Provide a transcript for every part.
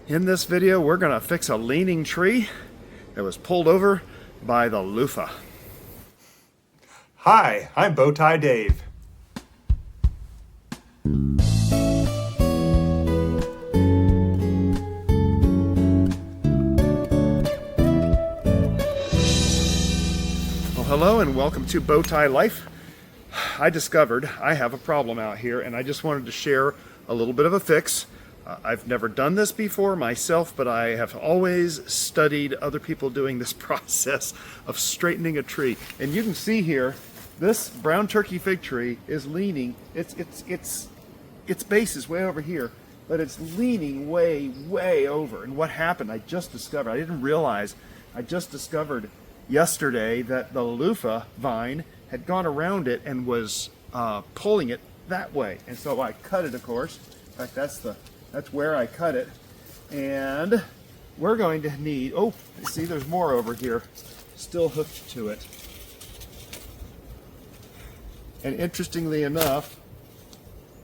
In this video, we're going to fix a leaning tree that was pulled over by the loofah. Hi, I'm Bowtie Dave. Well, hello and welcome to Bowtie Life. I discovered I have a problem out here and I just wanted to share a little bit of a fix. I've never done this before myself, but I have always studied other people doing this process of straightening a tree. And you can see here, this brown turkey fig tree is leaning. Its base is way over here, but it's leaning way over. And what happened, I just discovered, I didn't realize, I just discovered yesterday that the loofah vine had gone around it and was pulling it that way. And so I cut it, of course. In fact, that's where I cut it. And we're going to need, oh, see, there's more over here still hooked to it. And interestingly enough,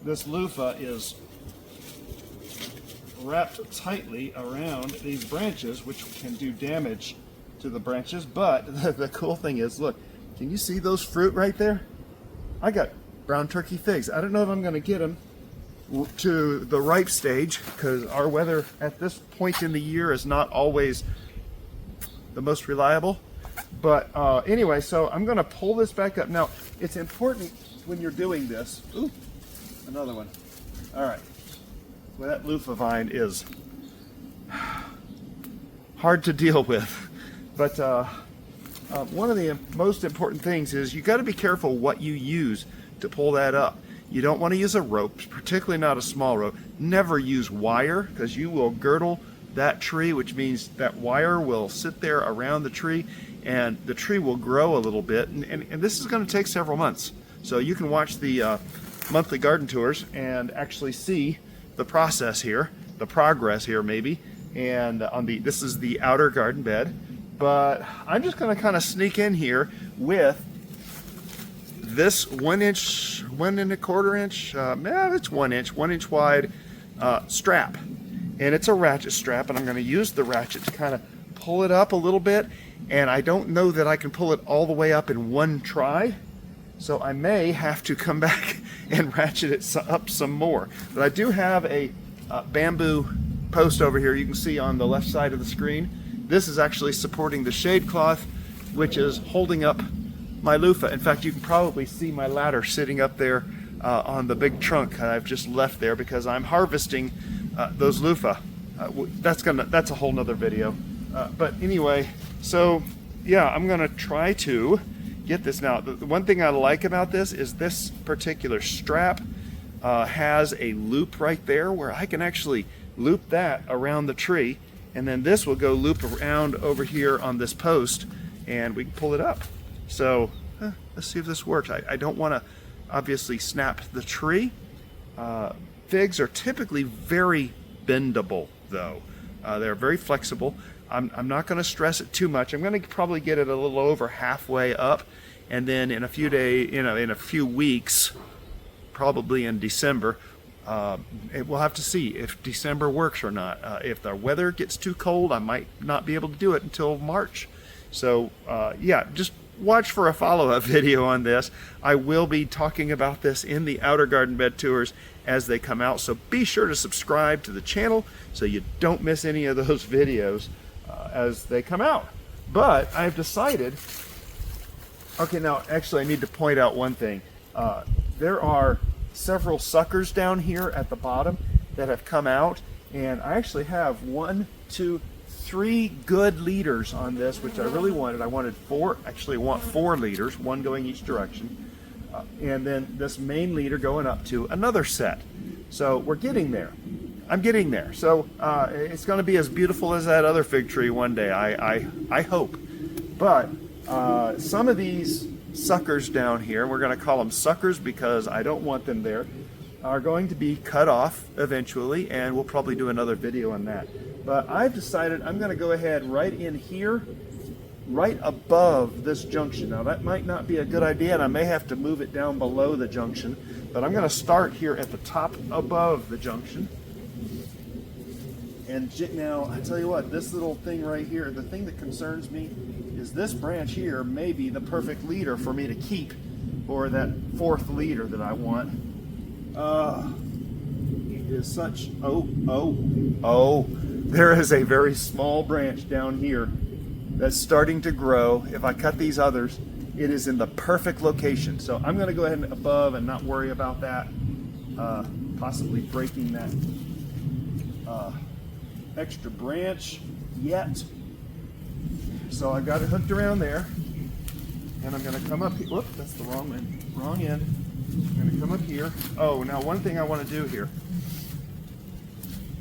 this loofah is wrapped tightly around these branches, which can do damage to the branches. But the cool thing is, look, can you see those fruit right there? I got brown turkey figs. I don't know if I'm going to get them to the ripe stage because our weather at this point in the year is not always the most reliable. But anyway, so I'm going to pull this back up. Now, it's important when you're doing this. Ooh, another one. All right. Well, that loofah vine is hard to deal with. But one of the most important things is you got to be careful what you use to pull that up. You don't want to use a rope, particularly not a small rope. Never use wire because you will girdle that tree, which means that wire will sit there around the tree and the tree will grow a little bit. And this is going to take several months. So you can watch the monthly garden tours and actually see the process here, the progress here maybe. And this is the outer garden bed. But I'm just going to kind of sneak in here with this 1 inch, 1 1/4 inch, it's 1 inch, 1 inch wide strap. And it's a ratchet strap, and I'm going to use the ratchet to kind of pull it up a little bit. And I don't know that I can pull it all the way up in one try. So I may have to come back and ratchet it up some more. But I do have a bamboo post over here you can see on the left side of the screen. This is actually supporting the shade cloth, which is holding up my loofah. In fact, you can probably see my ladder sitting up there on the big trunk I've just left there because I'm harvesting those loofah. That's a whole nother video. But anyway, so yeah, I'm gonna try to get this. Now, the one thing I like about this is this particular strap has a loop right there where I can actually loop that around the tree, and then this will go loop around over here on this post and we can pull it up. So let's see if this works. I don't want to obviously snap the tree. Figs are typically very bendable though. They're very flexible. I'm not going to stress it too much. I'm going to probably get it a little over halfway up, and then in a few days, in a few weeks, probably in December, we'll have to see if December works or not. If the weather gets too cold, I might not be able to do it until March. So yeah, just watch for a follow-up video on this. I will be talking about this in the outer garden bed tours as they come out. So be sure to subscribe to the channel so you don't miss any of those videos as they come out. But I've decided, okay, now actually I need to point out one thing. There are several suckers down here at the bottom that have come out, and I actually have 1, 2, 3 good leaders on this, which I really wanted. I wanted 4, actually I want 4 leaders, 1 going each direction, and then this main leader going up to another set. So we're getting there. I'm getting there. So it's going to be as beautiful as that other fig tree one day, I hope. But some of these suckers down here, we're going to call them suckers because I don't want them there, are going to be cut off eventually, and we'll probably do another video on that. But I've decided I'm going to go ahead right in here, right above this junction. Now that might not be a good idea, and I may have to move it down below the junction, but I'm going to start here at the top above the junction. And now, I tell you what, this little thing right here, the thing that concerns me is this branch here may be the perfect leader for me to keep, or that fourth leader that I want. It is such, there is a very small branch down here that's starting to grow. If I cut these others, it is in the perfect location. So I'm gonna go ahead and above and not worry about that, possibly breaking that extra branch yet. So I've got it hooked around there, and I'm gonna come up here. Whoop, that's the wrong end. Wrong end. I'm gonna come up here. Oh, now one thing I want to do here.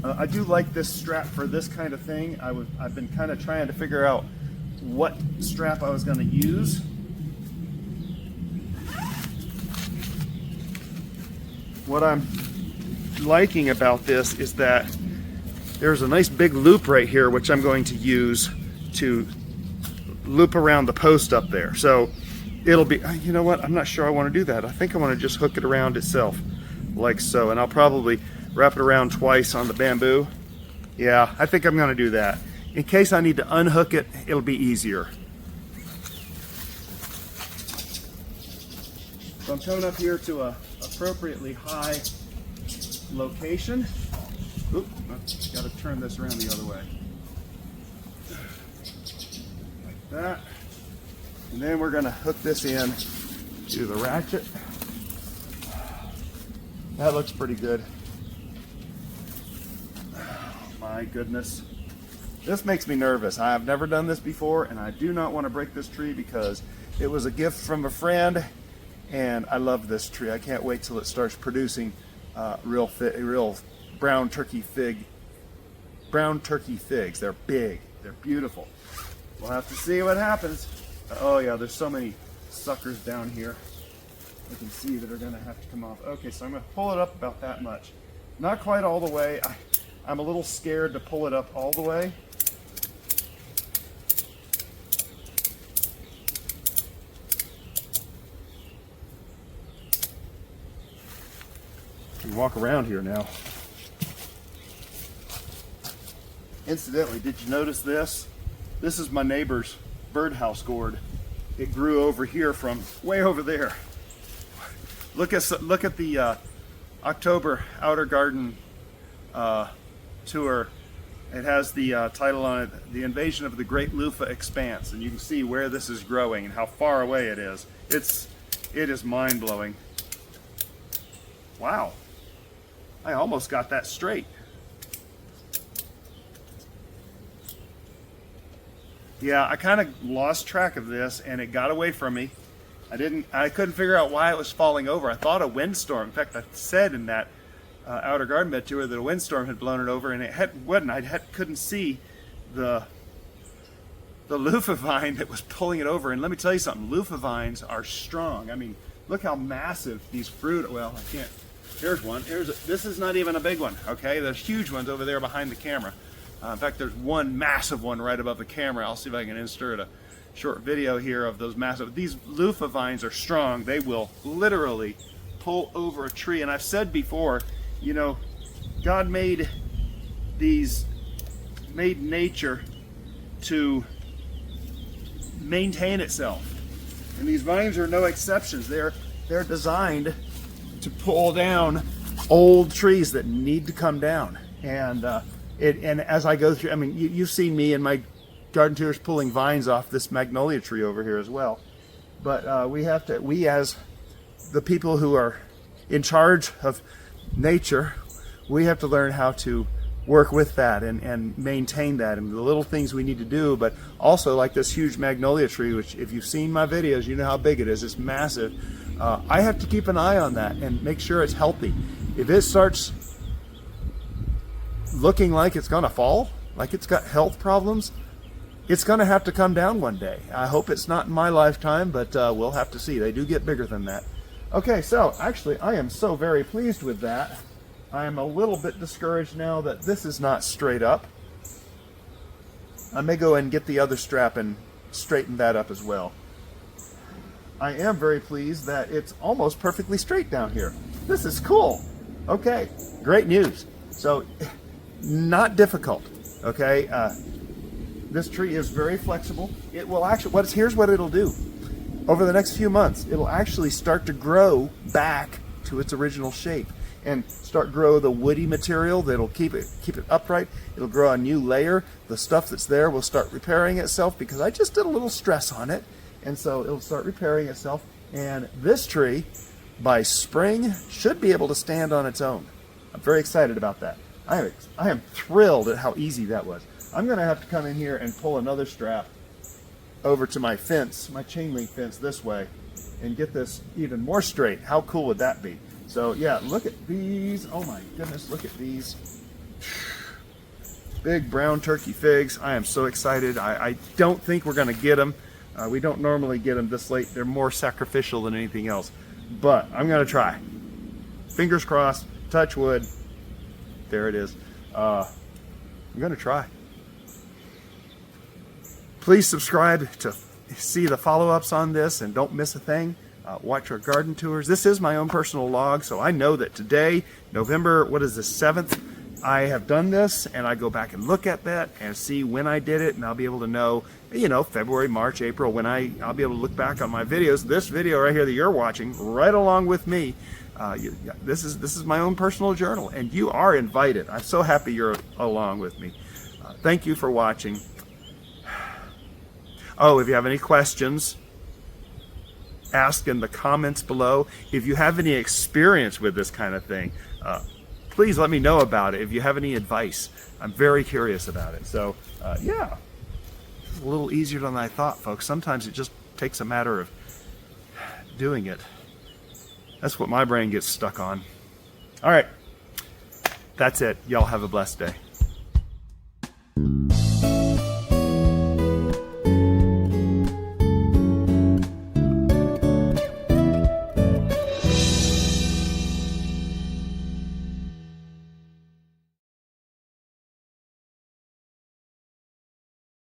I do like this strap for this kind of thing. I've been kind of trying to figure out what strap I was going to use. What I'm liking about this is that there's a nice big loop right here, which I'm going to use to loop around the post up there. So it'll be, you know what, I'm not sure I want to do that. I think I want to just hook it around itself like so, and I'll probably wrap it around twice on the bamboo. Yeah, I think I'm going to do that. In case I need to unhook it, it'll be easier. So I'm coming up here to a appropriately high location. Oop, I've got to turn this around the other way. Like that. And then we're going to hook this in to the ratchet. That looks pretty good. Oh, my goodness. This makes me nervous. I have never done this before, and I do not want to break this tree because it was a gift from a friend, and I love this tree. I can't wait till it starts producing real brown turkey figs. They're big. They're beautiful. We'll have to see what happens. Oh yeah, there's so many suckers down here. You can see that are going to have to come off. Okay, so I'm going to pull it up about that much. Not quite all the way. I'm a little scared to pull it up all the way. You can walk around here now. Incidentally, did you notice this? This is my neighbor's birdhouse gourd. It grew over here from way over there. Look at the October Outer Garden tour. It has the title on it, The Invasion of the Great Loofah Expanse, and you can see where this is growing and how far away it is. It is mind-blowing. Wow, I almost got that straight. Yeah, I kind of lost track of this and it got away from me. I couldn't figure out why it was falling over. I thought a windstorm. In fact, I said in that Outer Garden bed tour that a windstorm had blown it over, and it wasn't. Couldn't see the loofah vine that was pulling it over. And let me tell you something, loofah vines are strong. I mean, look how massive these fruit, well, I can't, here's one. This is not even a big one, okay? There's huge ones over there behind the camera. In fact, there's one massive one right above the camera. I'll see if I can insert a short video here of those massive. These loofah vines are strong. They will literally pull over a tree. And I've said before, you know, God made nature to maintain itself. And these vines are no exceptions. They're designed to pull down old trees that need to come down. And as I go through, I mean, you've seen me in my garden tours pulling vines off this magnolia tree over here as well. But we as the people who are in charge of nature, we have to learn how to work with that and maintain that and the little things we need to do. But also, like this huge magnolia tree, which if you've seen my videos, you know how big it is. It's massive. I have to keep an eye on that and make sure it's healthy. If it starts looking like it's gonna fall, like it's got health problems, it's gonna have to come down one day. I hope it's not in my lifetime, but we'll have to see. They do get bigger than that. Okay, so actually I am so very pleased with that. I am a little bit discouraged now that this is not straight up. I may go and get the other strap and straighten that up as well. I am very pleased that it's almost perfectly straight down here. This is cool. Okay, great news. So not difficult, okay? This tree is very flexible. It will actually, here's what it'll do. Over the next few months, it'll actually start to grow back to its original shape and start grow the woody material that'll keep it upright. It'll grow a new layer. The stuff that's there will start repairing itself because I just did a little stress on it, and so it'll start repairing itself. And this tree, by spring, should be able to stand on its own. I'm very excited about that. I am thrilled at how easy that was. I'm going to have to come in here and pull another strap over to my fence, my chain link fence this way, and get this even more straight. How cool would that be? So yeah, look at these. Oh my goodness, look at these. Big brown turkey figs. I am so excited. I don't think we're going to get them. We don't normally get them this late. They're more sacrificial than anything else. But I'm going to try. Fingers crossed, touch wood. There it is. I'm going to try. Please subscribe to see the follow-ups on this and don't miss a thing. Watch our garden tours. This is my own personal log, so I know that today, November, 7th, I have done this, and I go back and look at that and see when I did it, and I'll be able to know, February, March, April, when I'll be able to look back on my videos. This video right here that you're watching, right along with me, this is my own personal journal, and you are invited. I'm so happy you're along with me. Thank you for watching. Oh, if you have any questions, ask in the comments below. If you have any experience with this kind of thing, please let me know about it. If you have any advice, I'm very curious about it. So, yeah, it's a little easier than I thought, folks. Sometimes it just takes a matter of doing it. That's what my brain gets stuck on. All right, that's it. Y'all have a blessed day.